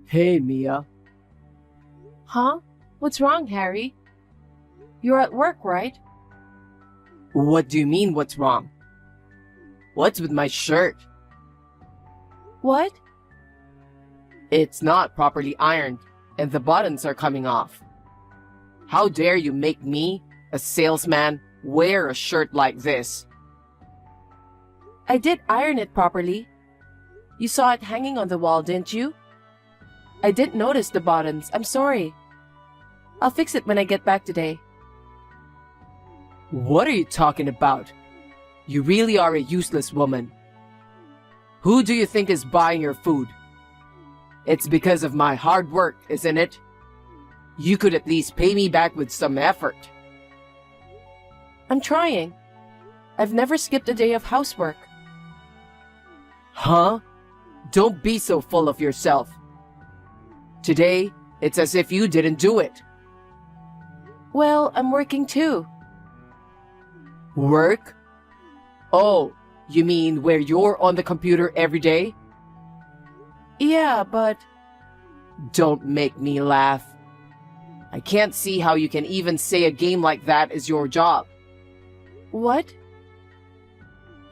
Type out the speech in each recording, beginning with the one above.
Hey, Mia. Huh? What's wrong, Harry? You're at work, right? What do you mean, what's wrong? What's with my shirt? What? It's not properly ironed, and the buttons are coming off. How dare you make me, a salesman, wear a shirt like this? I did iron it properly. You saw it hanging on the wall, didn't you? I didn't notice the buttons. I'm sorry. I'll fix it when I get back today. What are you talking about? You really are a useless woman. Who do you think is buying your food? It's because of my hard work, isn't it? You could at least pay me back with some effort. I'm trying. I've never skipped a day of housework. Huh? Don't be so full of yourself. Today, it's as if you didn't do it. Well, I'm working too. Work? Oh, you mean where you're on the computer every day? Yeah, but... Don't make me laugh. I can't see how you can even say a game like that is your job. What?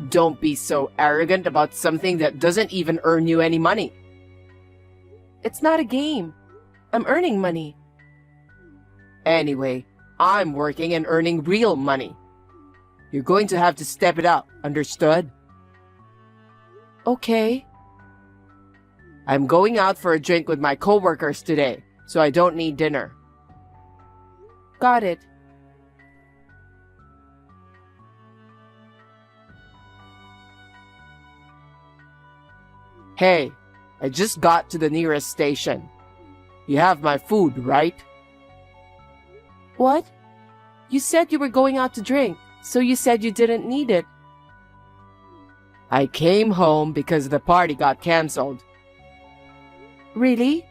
Don't be so arrogant about something that doesn't even earn you any money. It's not a game. I'm earning money. Anyway, I'm working and earning real money. You're going to have to step it up, understood? Okay. I'm going out for a drink with my coworkers today, so I don't need dinner. Got it. Hey, I just got to the nearest station. You have my food, right? What? You said you were going out to drink, so you said you didn't need it. I came home because the party got canceled. Really?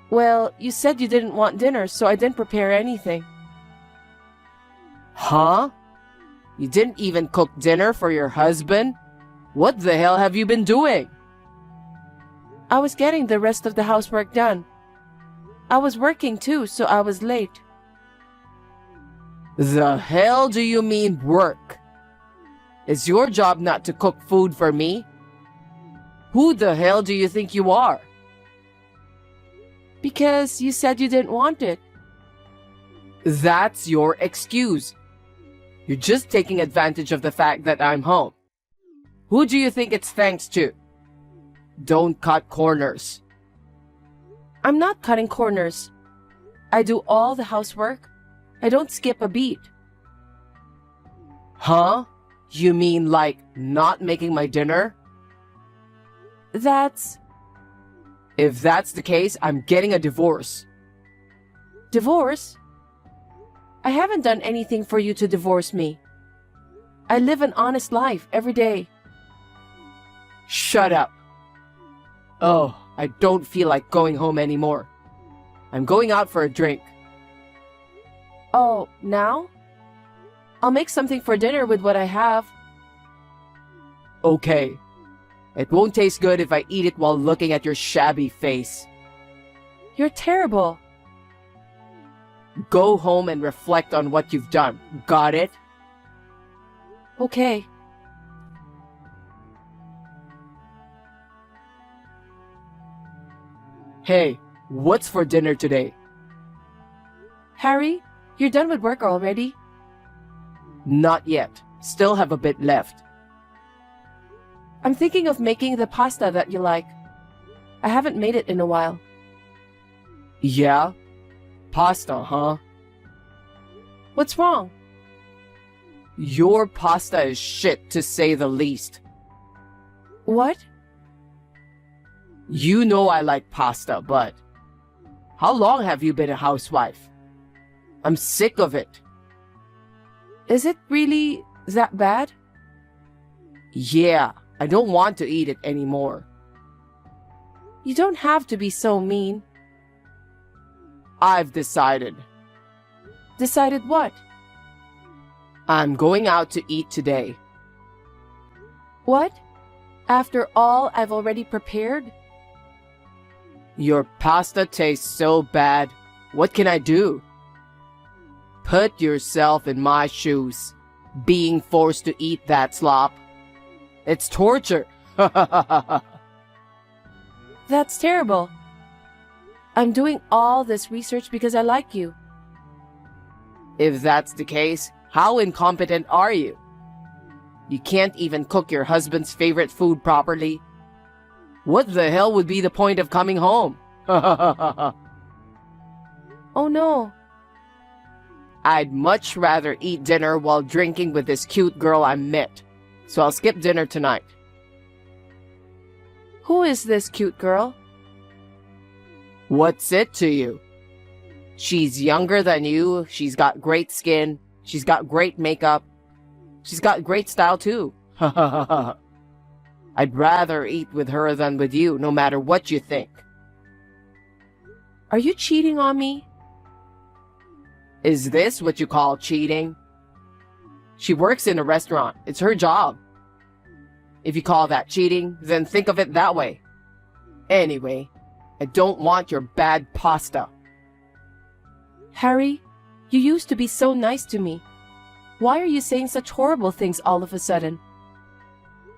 Well, you said you didn't want dinner, so I didn't prepare anything. Huh? You didn't even cook dinner for your husband? What the hell have you been doing? I was getting the rest of the housework done. I was working too, so I was late. The hell do you mean work? It's your job not to cook food for me. Who the hell do you think you are? Because you said you didn't want it. That's your excuse. You're just taking advantage of the fact that I'm home. Who do you think it's thanks to? Don't cut corners. I'm not cutting corners. I do all the housework. I don't skip a beat. Huh? You mean like not making my dinner? That's... If that's the case, I'm getting a divorce. Divorce? I haven't done anything for you to divorce me. I live an honest life every day. Shut up. Oh, I don't feel like going home anymore. I'm going out for a drink. Oh, now? I'll make something for dinner with what I have. Okay. It won't taste good if I eat it while looking at your shabby face. You're terrible. Go home and reflect on what you've done. Got it? Okay. Hey, what's for dinner today? Harry, you're done with work already? Not yet. Still have a bit left. I'm thinking of making the pasta that you like. I haven't made it in a while. Yeah? Pasta, huh? What's wrong? Your pasta is shit, to say the least. What? You know I like pasta, but... How long have you been a housewife? I'm sick of it. Is it really that bad? Yeah, I don't want to eat it anymore. You don't have to be so mean. I've decided. Decided what? I'm going out to eat today. What? After all I've already prepared? Your pasta tastes so bad. What can I do? Put yourself in my shoes. Being forced to eat that slop. It's torture. That's terrible. I'm doing all this research because I like you. If that's the case, how incompetent are you? You can't even cook your husband's favorite food properly. What the hell would be the point of coming home? Oh no. I'd much rather eat dinner while drinking with this cute girl I met. So I'll skip dinner tonight. Who is this cute girl? What's it to you? She's younger than you, she's got great skin, she's got great makeup, she's got great style too. I'd rather eat with her than with you, no matter what you think. Are you cheating on me? Is this what you call cheating? She works in a restaurant. It's her job. If you call that cheating, then think of it that way. Anyway, I don't want your bad pasta. Harry, you used to be so nice to me. Why are you saying such horrible things all of a sudden?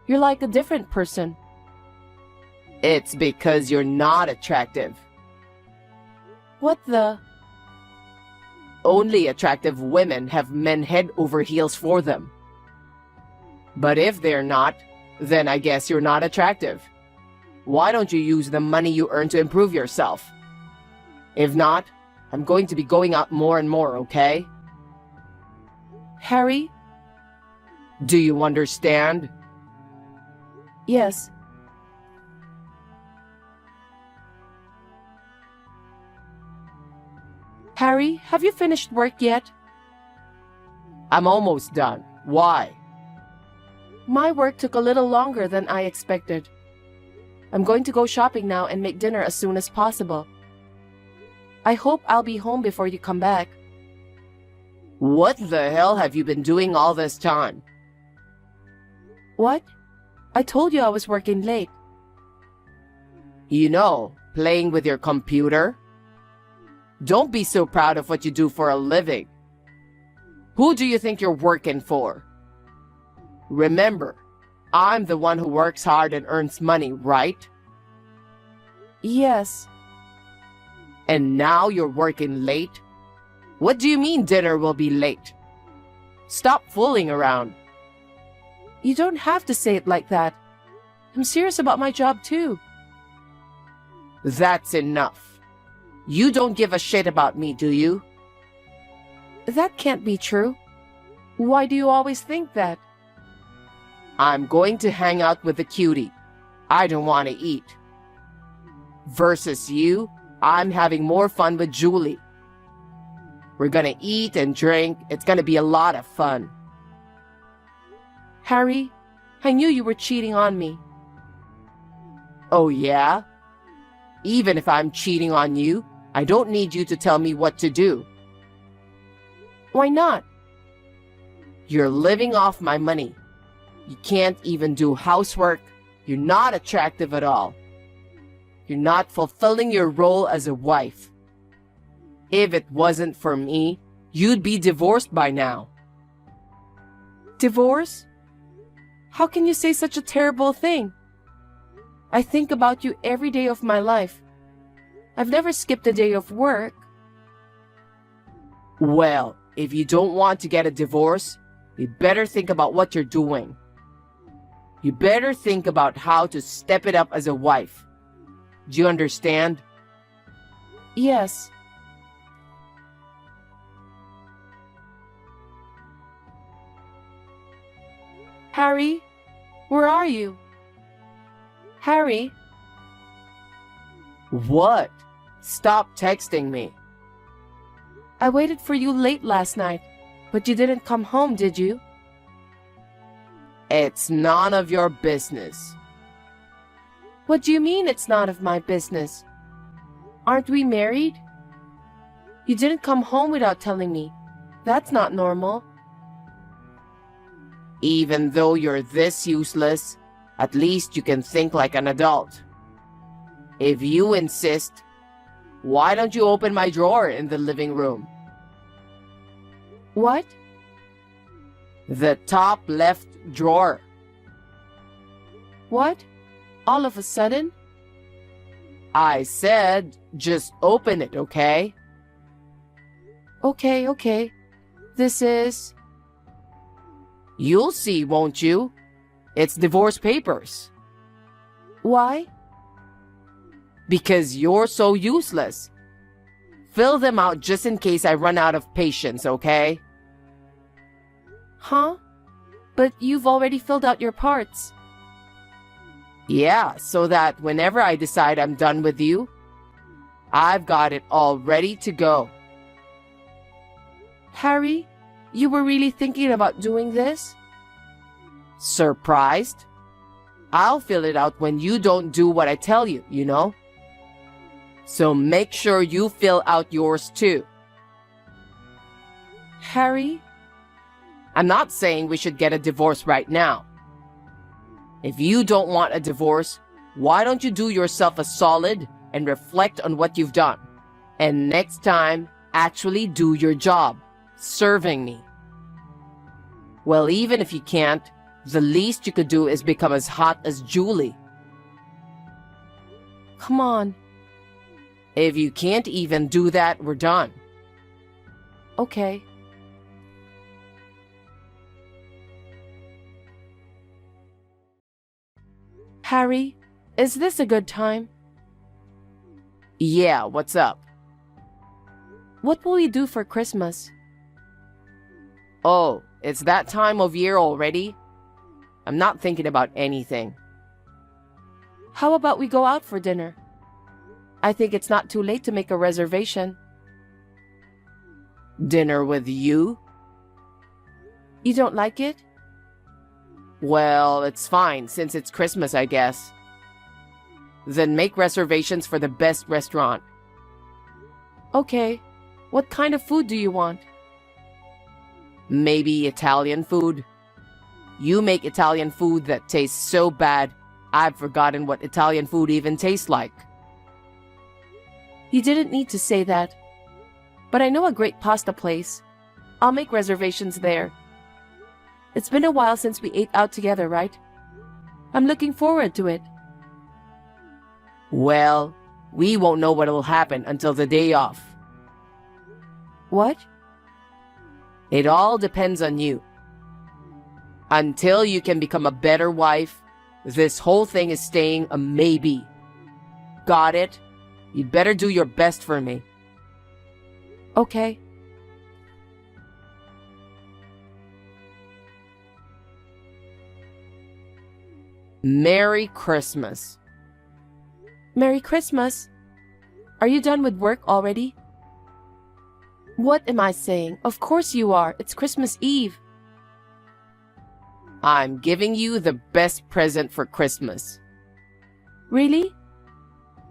You're like a different person. It's because you're not attractive. What the? Only attractive women have men head over heels for them. But if they're not, then I guess you're not attractive. Why don't you use the money you earn to improve yourself? If not, I'm going to be going out more and more, okay? Harry? Do you understand? Yes. Harry, have you finished work yet? I'm almost done. Why? My work took a little longer than I expected. I'm going to go shopping now and make dinner as soon as possible. I hope I'll be home before you come back. What the hell have you been doing all this time? What? I told you I was working late. You know, playing with your computer? Don't be so proud of what you do for a living. Who do you think you're working for? Remember, I'm the one who works hard and earns money, right? Yes. And now you're working late? What do you mean dinner will be late? Stop fooling around. You don't have to say it like that. I'm serious about my job too. That's enough. You don't give a shit about me, do you? That can't be true. Why do you always think that? I'm going to hang out with the cutie. I don't want to eat. Versus you, I'm having more fun with Julie. We're gonna eat and drink. It's gonna be a lot of fun. Harry, I knew you were cheating on me. Oh yeah? Even if I'm cheating on you, I don't need you to tell me what to do. Why not? You're living off my money. You can't even do housework. You're not attractive at all. You're not fulfilling your role as a wife. If it wasn't for me, you'd be divorced by now. Divorce? How can you say such a terrible thing? I think about you every day of my life. I've never skipped a day of work. Well, if you don't want to get a divorce, you better think about what you're doing. You better think about how to step it up as a wife. Do you understand? Yes. Harry, where are you? Harry? What? Stop texting me. I waited for you late last night, but you didn't come home, did you? It's none of your business. What do you mean it's none of my business? Aren't we married? You didn't come home without telling me. That's not normal. Even though you're this useless, at least you can think like an adult. If you insist, why don't you open my drawer in the living room? What? The top left drawer. What? All of a sudden? I said, just open it, okay? Okay. This is... You'll see, won't you? It's divorce papers. Why? Because you're so useless. Fill them out just in case I run out of patience, okay? Huh? But you've already filled out your parts. Yeah, so that whenever I decide I'm done with you, I've got it all ready to go. Harry, you were really thinking about doing this? Surprised? I'll fill it out when you don't do what I tell you, you know? So make sure you fill out yours too. Harry? I'm not saying we should get a divorce right now. If you don't want a divorce, why don't you do yourself a solid and reflect on what you've done? And next time, actually do your job, serving me. Well, even if you can't, the least you could do is become as hot as Julie. Come on. If you can't even do that, we're done. Okay. Harry, is this a good time? Yeah, what's up? What will we do for Christmas? Oh, it's that time of year already? I'm not thinking about anything. How about we go out for dinner? I think it's not too late to make a reservation. Dinner with you? You don't like it? Well, it's fine since it's Christmas, I guess. Then make reservations for the best restaurant. Okay. What kind of food do you want? Maybe Italian food? You make Italian food that tastes so bad, I've forgotten what Italian food even tastes like. You didn't need to say that. But I know a great pasta place. I'll make reservations there. It's been a while since we ate out together, right? I'm looking forward to it. Well, we won't know what will happen until the day off. What? It all depends on you. Until you can become a better wife, this whole thing is staying a maybe. Got it? You'd better do your best for me. Okay. Merry Christmas. Merry Christmas. Are you done with work already? What am I saying? Of course you are. It's Christmas Eve. I'm giving you the best present for Christmas. Really?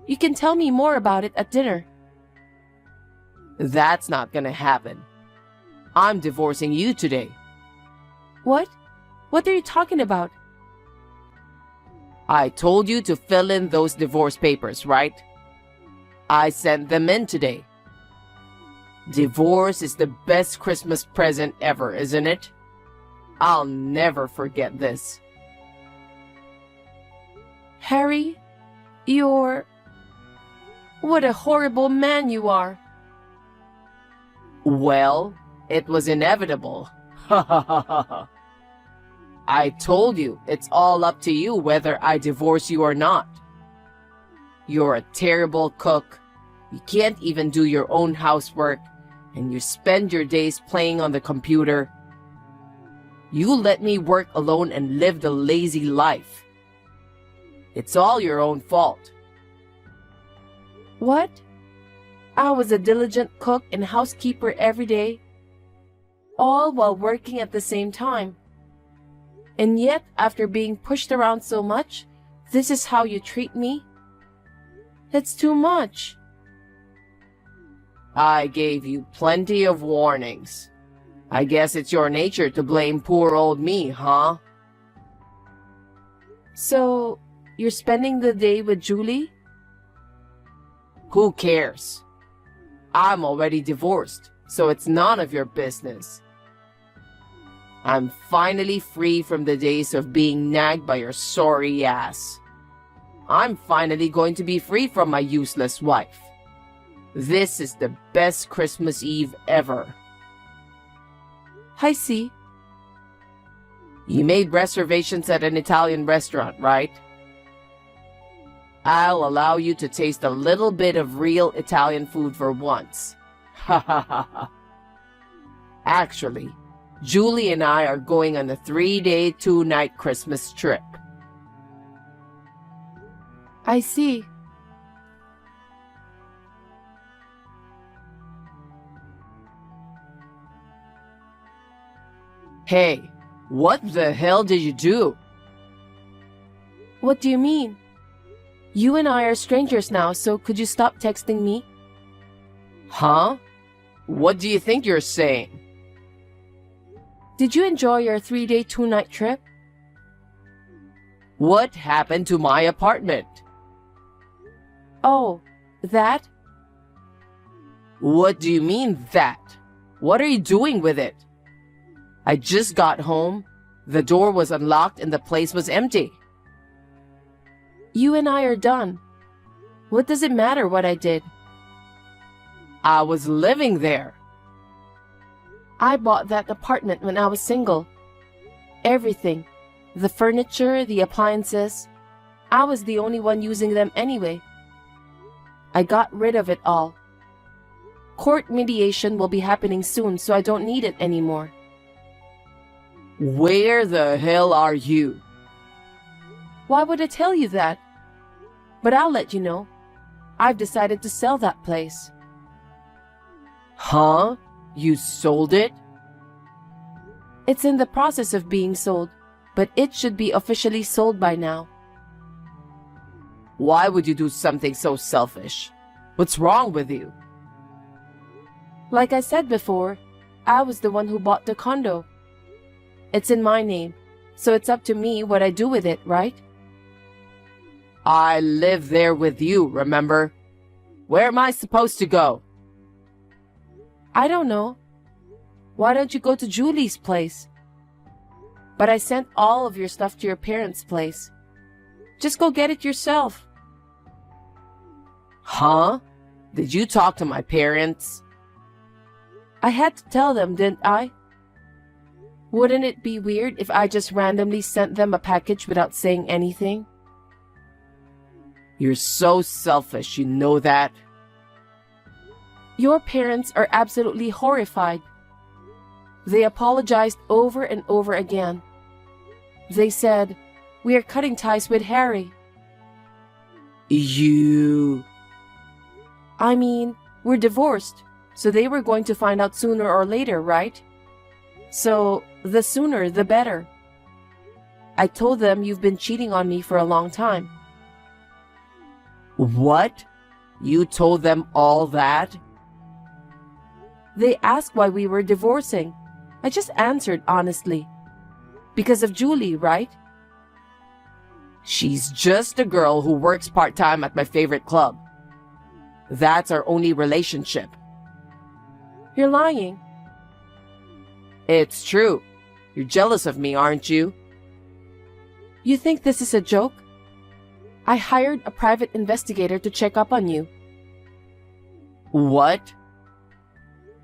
You can tell me more about it at dinner. That's not gonna happen. I'm divorcing you today. What? What are you talking about? I told you to fill in those divorce papers, right? I sent them in today. Divorce is the best Christmas present ever, isn't it? I'll never forget this. Harry, you're... What a horrible man you are. Well, it was inevitable. Ha ha ha ha ha. I told you, it's all up to you whether I divorce you or not. You're a terrible cook. You can't even do your own housework, and you spend your days playing on the computer. You let me work alone and live the lazy life. It's all your own fault. What? I was a diligent cook and housekeeper every day, all while working at the same time. And yet, after being pushed around so much, this is how you treat me? That's too much. I gave you plenty of warnings. I guess it's your nature to blame poor old me, huh? So, you're spending the day with Julie? Who cares? I'm already divorced, so it's none of your business. I'm finally free from the days of being nagged by your sorry ass. I'm finally going to be free from my useless wife. This is the best Christmas Eve ever. I see. You made reservations at an Italian restaurant, right? I'll allow you to taste a little bit of real Italian food for once. Ha ha ha ha. Actually, Julie and I are going on a 3-day, 2-night Christmas trip. I see. Hey, what the hell did you do? What do you mean? You and I are strangers now, so could you stop texting me? Huh? What do you think you're saying? Did you enjoy your 3-day, 2-night trip? What happened to my apartment? Oh, that? What do you mean, that? What are you doing with it? I just got home, the door was unlocked and the place was empty. You and I are done. What does it matter what I did? I was living there. I bought that apartment when I was single. Everything. The furniture, the appliances. I was the only one using them anyway. I got rid of it all. Court mediation will be happening soon, so I don't need it anymore. Where the hell are you? Why would I tell you that? But I'll let you know. I've decided to sell that place. Huh? You sold it? It's in the process of being sold, but it should be officially sold by now. Why would you do something so selfish? What's wrong with you? Like I said before, I was the one who bought the condo. It's in my name, so it's up to me what I do with it, right? I live there with you, remember? Where am I supposed to go? I don't know. Why don't you go to Julie's place? But I sent all of your stuff to your parents' place. Just go get it yourself. Huh? Did you talk to my parents? I had to tell them, didn't I? Wouldn't it be weird if I just randomly sent them a package without saying anything? You're so selfish, you know that? Your parents are absolutely horrified. They apologized over and over again. They said, "We are cutting ties with Harry." I mean, we're divorced, so they were going to find out sooner or later, right? So, the sooner the better. I told them you've been cheating on me for a long time. What? You told them all that? They asked why we were divorcing. I just answered honestly. Because of Julie, right? She's just a girl who works part-time at my favorite club. That's our only relationship. You're lying. It's true. You're jealous of me, aren't you? You think this is a joke? I hired a private investigator to check up on you. What?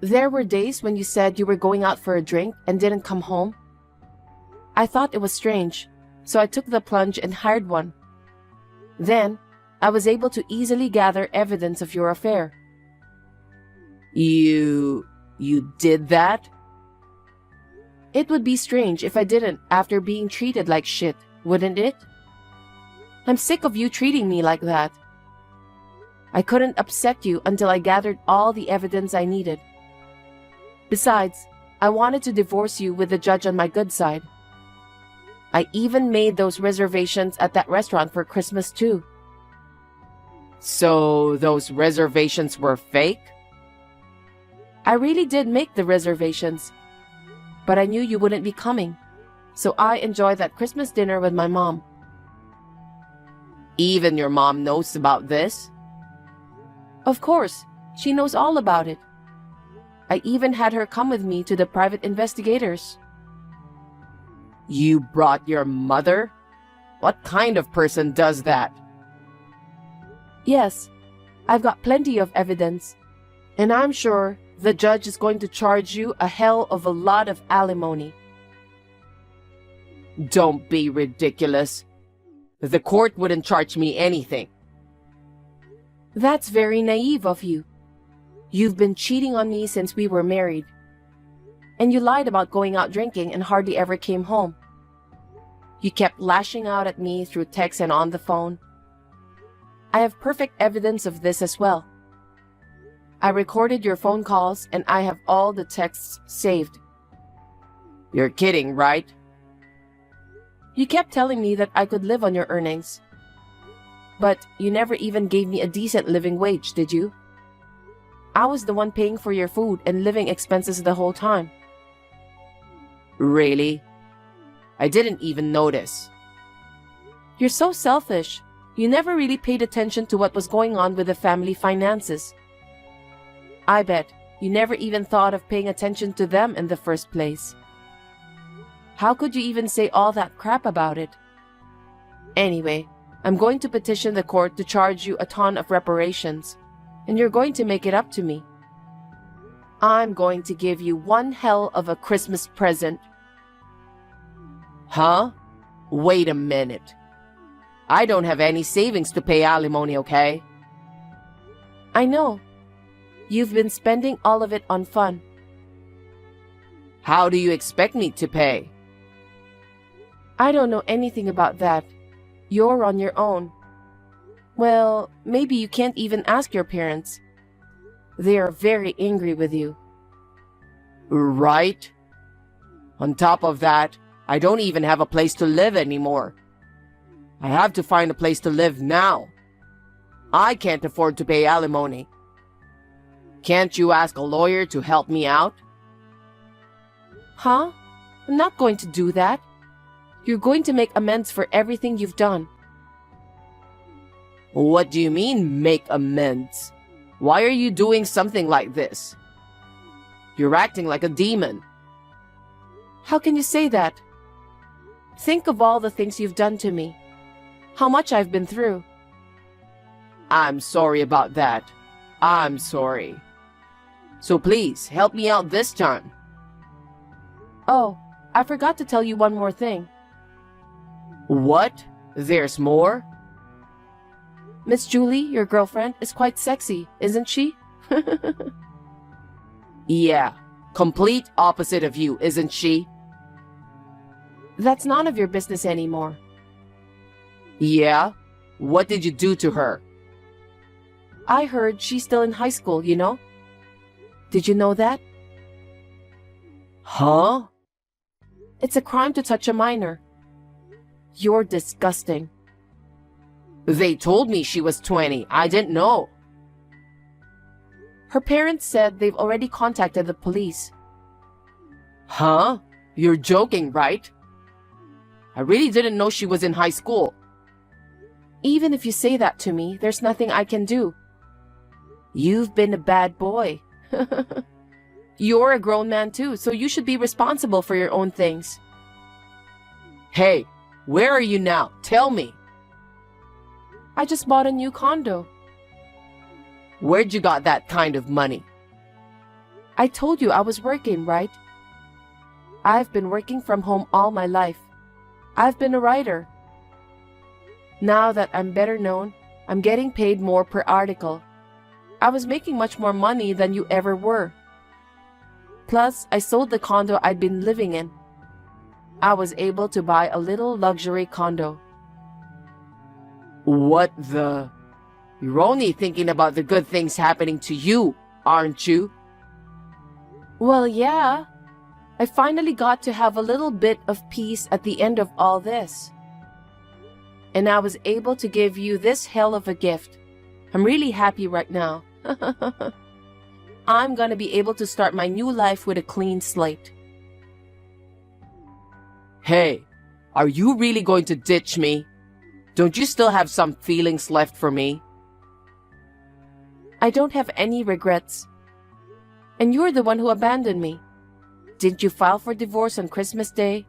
There were days when you said you were going out for a drink and didn't come home. I thought it was strange, so I took the plunge and hired one. Then, I was able to easily gather evidence of your affair. You did that? It would be strange if I didn't after being treated like shit, wouldn't it? I'm sick of you treating me like that. I couldn't upset you until I gathered all the evidence I needed. Besides, I wanted to divorce you with the judge on my good side. I even made those reservations at that restaurant for Christmas too. So those reservations were fake? I really did make the reservations, but I knew you wouldn't be coming, so I enjoyed that Christmas dinner with my mom. Even your mom knows about this? Of course, she knows all about it. I even had her come with me to the private investigators. You brought your mother? What kind of person does that? Yes, I've got plenty of evidence, and I'm sure the judge is going to charge you a hell of a lot of alimony. Don't be ridiculous. The court wouldn't charge me anything. That's very naive of you. You've been cheating on me since we were married. And you lied about going out drinking and hardly ever came home. You kept lashing out at me through text and on the phone. I have perfect evidence of this as well. I recorded your phone calls and I have all the texts saved. You're kidding, right? You kept telling me that I could live on your earnings. But you never even gave me a decent living wage, did you? I was the one paying for your food and living expenses the whole time. Really? I didn't even notice. You're so selfish. You never really paid attention to what was going on with the family finances. I bet you never even thought of paying attention to them in the first place. How could you even say all that crap about it? Anyway, I'm going to petition the court to charge you a ton of reparations, and you're going to make it up to me. I'm going to give you one hell of a Christmas present. Huh? Wait a minute. I don't have any savings to pay alimony, okay? I know. You've been spending all of it on fun. How do you expect me to pay? I don't know anything about that. You're on your own. Well, maybe you can't even ask your parents. They are very angry with you. Right? On top of that, I don't even have a place to live anymore. I have to find a place to live now. I can't afford to pay alimony. Can't you ask a lawyer to help me out? Huh? I'm not going to do that. You're going to make amends for everything you've done. What do you mean, make amends? Why are you doing something like this? You're acting like a demon. How can you say that? Think of all the things you've done to me. How much I've been through. I'm sorry about that. I'm sorry. So please, help me out this time. Oh, I forgot to tell you one more thing. What? There's more? Miss Julie, your girlfriend, is quite sexy, isn't she? Yeah, complete opposite of you, isn't she? That's none of your business anymore. Yeah? What did you do to her? I heard she's still in high school, you know? Did you know that? Huh? It's a crime to touch a minor. You're disgusting. They told me she was 20. I didn't know. Her parents said they've already contacted the police. Huh? You're joking, right? I really didn't know she was in high school. Even if you say that to me, there's nothing I can do. You've been a bad boy. You're a grown man too, so you should be responsible for your own things. Hey, where are you now? Tell me. I just bought a new condo. Where'd you got that kind of money? I told you I was working, right? I've been working from home all my life. I've been a writer. Now that I'm better known, I'm getting paid more per article. I was making much more money than you ever were. Plus, I sold the condo I'd been living in. I was able to buy a little luxury condo. What the? You're only thinking about the good things happening to you, aren't you? Well, yeah. I finally got to have a little bit of peace at the end of all this. And I was able to give you this hell of a gift. I'm really happy right now. I'm gonna be able to start my new life with a clean slate. Hey, are you really going to ditch me? Don't you still have some feelings left for me? I don't have any regrets. And you're the one who abandoned me. Didn't you file for divorce on Christmas Day?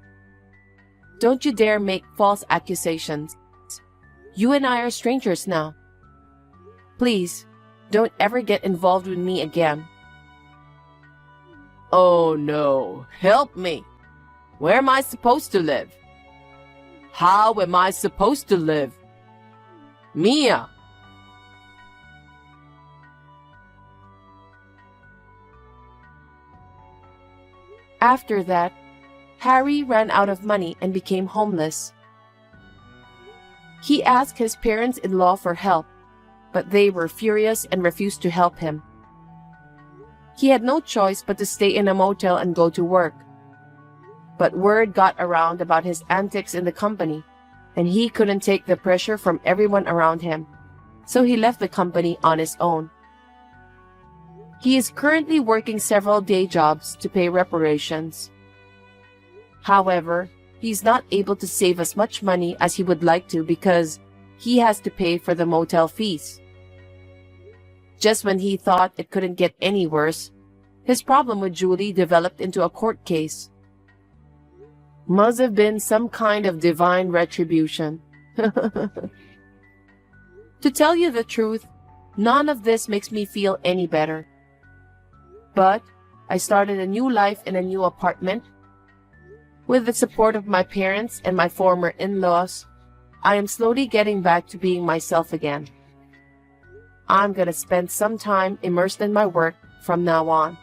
Don't you dare make false accusations. You and I are strangers now. Please, don't ever get involved with me again. Oh no, help me. Where am I supposed to live? How am I supposed to live? Mia! After that, Harry ran out of money and became homeless. He asked his parents-in-law for help, but they were furious and refused to help him. He had no choice but to stay in a motel and go to work. But word got around about his antics in the company, and he couldn't take the pressure from everyone around him, so he left the company on his own. He is currently working several day jobs to pay reparations. However, he's not able to save as much money as he would like to because he has to pay for the motel fees. Just when he thought it couldn't get any worse, his problem with Julie developed into a court case. Must have been some kind of divine retribution. To tell you the truth, none of this makes me feel any better. But I started a new life in a new apartment. With the support of my parents and my former in-laws, I am slowly getting back to being myself again. I'm gonna spend some time immersed in my work from now on.